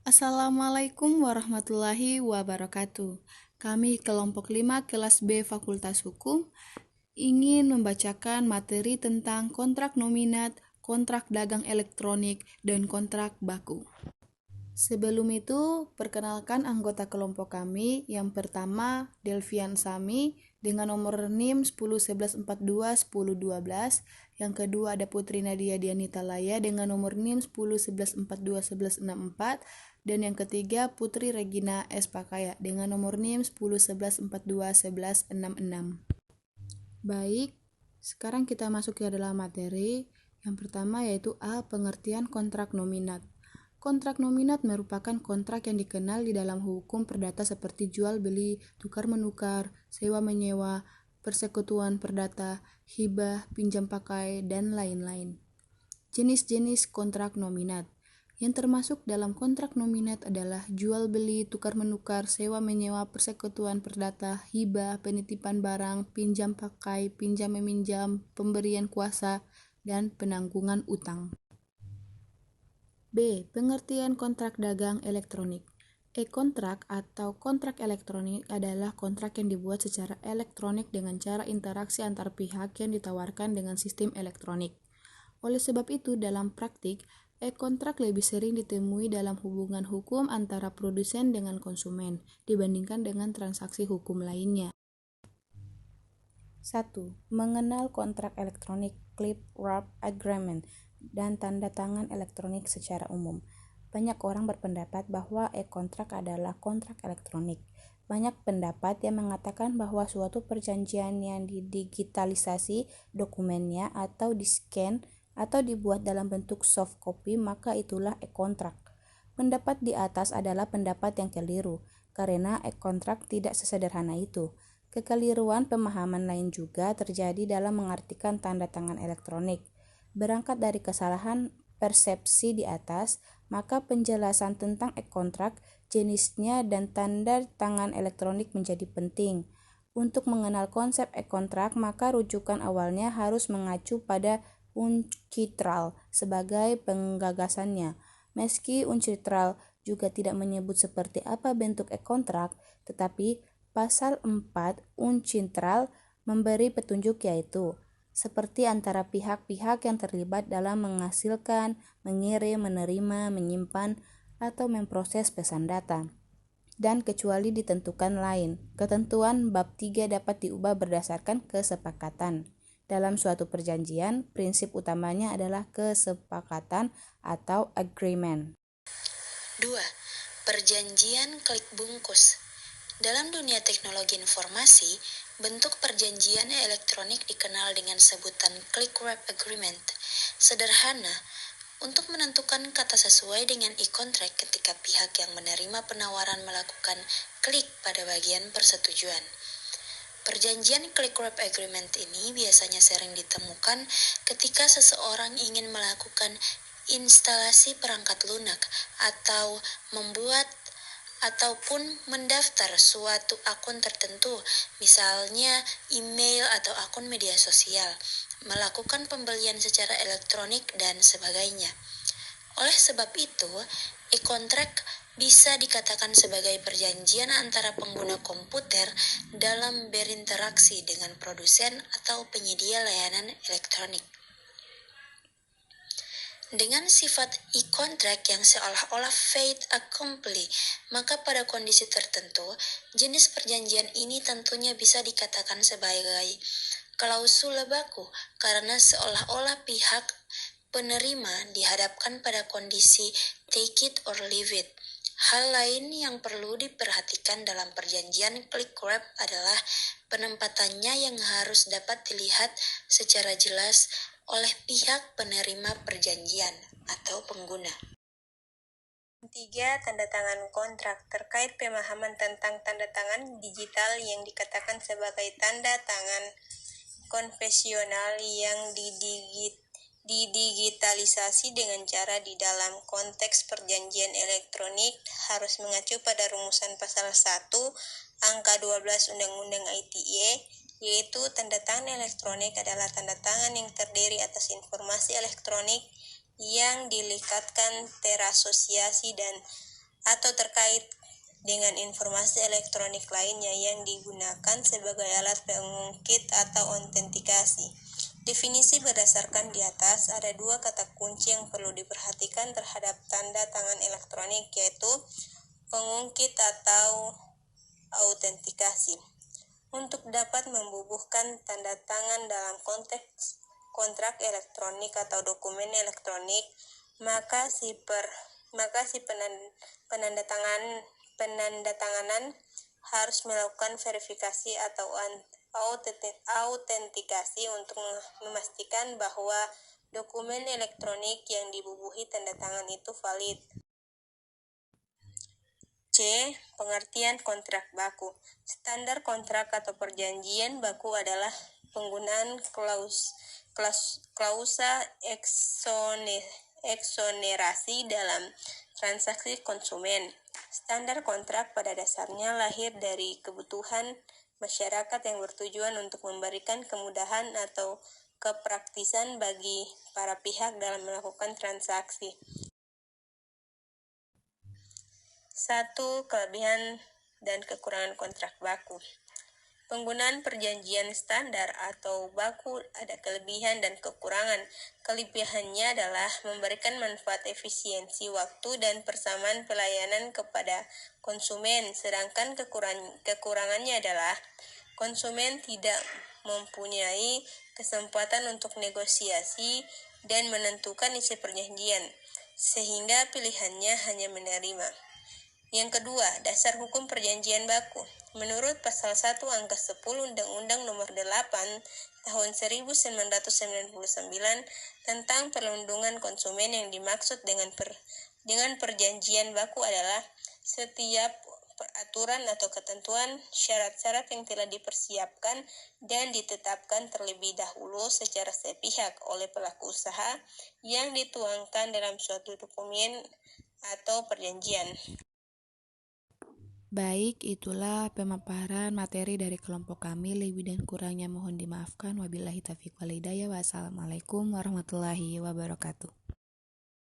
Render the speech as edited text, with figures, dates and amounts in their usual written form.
Assalamualaikum warahmatullahi wabarakatuh. Kami kelompok 5 kelas B Fakultas Hukum ingin membacakan materi tentang kontrak nominat, kontrak dagang elektronik, dan kontrak baku. Sebelum itu, perkenalkan anggota kelompok kami. Yang pertama, Delvian Sami dengan nomor NIM 1011421012. Yang kedua ada Putri Nadia Dianita Laya dengan nomor NIM 1011421164. Dan yang ketiga, Putri Regina S. Pakaya dengan nomor NIM 1011421166. Baik, sekarang kita masuk ke dalam materi. Yang pertama yaitu A. Pengertian kontrak nominat. Kontrak nominat merupakan kontrak yang dikenal di dalam hukum perdata seperti jual beli, tukar menukar, sewa menyewa, persekutuan perdata, hibah, pinjam pakai, dan lain-lain. Jenis-jenis kontrak nominat yang termasuk dalam kontrak nominat adalah jual beli, tukar menukar, sewa menyewa, persekutuan perdata, hibah, penitipan barang, pinjam pakai, pinjam meminjam, pemberian kuasa, dan penanggungan utang. B. Pengertian kontrak dagang elektronik. E-kontrak atau kontrak elektronik adalah kontrak yang dibuat secara elektronik dengan cara interaksi antar pihak yang ditawarkan dengan sistem elektronik. Oleh sebab itu, dalam praktik, e-kontrak lebih sering ditemui dalam hubungan hukum antara produsen dengan konsumen dibandingkan dengan transaksi hukum lainnya. 1. Mengenal kontrak elektronik click-wrap agreement dan tanda tangan elektronik secara umum. Banyak orang berpendapat bahwa e-kontrak adalah kontrak elektronik. Banyak pendapat yang mengatakan bahwa suatu perjanjian yang didigitalisasi dokumennya atau di-scan atau dibuat dalam bentuk soft copy maka itulah e-kontrak. Pendapat di atas adalah pendapat yang keliru karena e-kontrak tidak sesederhana itu. Kekeliruan pemahaman lain juga terjadi dalam mengartikan tanda tangan elektronik. Berangkat dari kesalahan persepsi di atas, maka penjelasan tentang e-kontrak, jenisnya, dan tanda tangan elektronik menjadi penting. Untuk mengenal konsep e-kontrak, maka rujukan awalnya harus mengacu pada UNCITRAL sebagai penggagasannya. Meski UNCITRAL juga tidak menyebut seperti apa bentuk e-kontrak, tetapi Pasal 4 UNCITRAL memberi petunjuk yaitu seperti antara pihak-pihak yang terlibat dalam menghasilkan, mengirim, menerima, menyimpan, atau memproses pesan data. Dan kecuali ditentukan lain, ketentuan bab 3 dapat diubah berdasarkan kesepakatan. Dalam suatu perjanjian, prinsip utamanya adalah kesepakatan atau agreement. 2. Perjanjian klik bungkus. Dalam dunia teknologi informasi, bentuk perjanjian elektronik dikenal dengan sebutan click wrap agreement. Sederhana, untuk menentukan kata sesuai dengan e-contract ketika pihak yang menerima penawaran melakukan klik pada bagian persetujuan. Perjanjian click wrap agreement ini biasanya sering ditemukan ketika seseorang ingin melakukan instalasi perangkat lunak atau membuat ataupun mendaftar suatu akun tertentu, misalnya email atau akun media sosial, melakukan pembelian secara elektronik, dan sebagainya. Oleh sebab itu, e-contract bisa dikatakan sebagai perjanjian antara pengguna komputer dalam berinteraksi dengan produsen atau penyedia layanan elektronik. Dengan sifat e-contract yang seolah-olah fait accompli, maka pada kondisi tertentu, jenis perjanjian ini tentunya bisa dikatakan sebagai klausul baku karena seolah-olah pihak penerima dihadapkan pada kondisi take it or leave it. Hal lain yang perlu diperhatikan dalam perjanjian click wrap adalah penempatannya yang harus dapat dilihat secara jelas oleh pihak penerima perjanjian atau pengguna. 3. Tanda tangan kontrak. Terkait pemahaman tentang tanda tangan digital yang dikatakan sebagai tanda tangan konvensional yang didigitalisasi dengan cara di dalam konteks perjanjian elektronik harus mengacu pada rumusan pasal 1 angka 12 Undang-Undang ITE, yaitu tanda tangan elektronik adalah tanda tangan yang terdiri atas informasi elektronik yang dilekatkan terasosiasi dan atau terkait dengan informasi elektronik lainnya yang digunakan sebagai alat pengungkit atau autentikasi. Definisi berdasarkan di atas, ada dua kata kunci yang perlu diperhatikan terhadap tanda tangan elektronik, yaitu pengungkit atau autentikasi. Untuk dapat membubuhkan tanda tangan dalam konteks kontrak elektronik atau dokumen elektronik, maka si penandatanganan harus melakukan verifikasi atau autentikasi untuk memastikan bahwa dokumen elektronik yang dibubuhi tanda tangan itu valid. C. Pengertian kontrak baku. Standar kontrak atau perjanjian baku adalah penggunaan klausa eksonerasi dalam transaksi konsumen. Standar kontrak pada dasarnya lahir dari kebutuhan masyarakat yang bertujuan untuk memberikan kemudahan atau kepraktisan bagi para pihak dalam melakukan transaksi. 1. Kelebihan dan kekurangan kontrak baku. Penggunaan perjanjian standar atau baku ada kelebihan dan kekurangan. Kelebihannya adalah memberikan manfaat efisiensi waktu dan persamaan pelayanan kepada konsumen, sedangkan kekurangannya adalah konsumen tidak mempunyai kesempatan untuk negosiasi dan menentukan isi perjanjian, sehingga pilihannya hanya menerima. Yang kedua, dasar hukum perjanjian baku. Menurut pasal 1 angka 10 Undang-Undang Nomor 8 Tahun 1999 tentang perlindungan konsumen, yang dimaksud dengan perjanjian baku adalah setiap peraturan atau ketentuan syarat-syarat yang telah dipersiapkan dan ditetapkan terlebih dahulu secara sepihak oleh pelaku usaha yang dituangkan dalam suatu dokumen atau perjanjian. Baik, itulah pemaparan materi dari kelompok kami. Lebih dan kurangnya mohon dimaafkan. Wabillahi taufiq wal hidayah. Wassalamualaikum warahmatullahi wabarakatuh.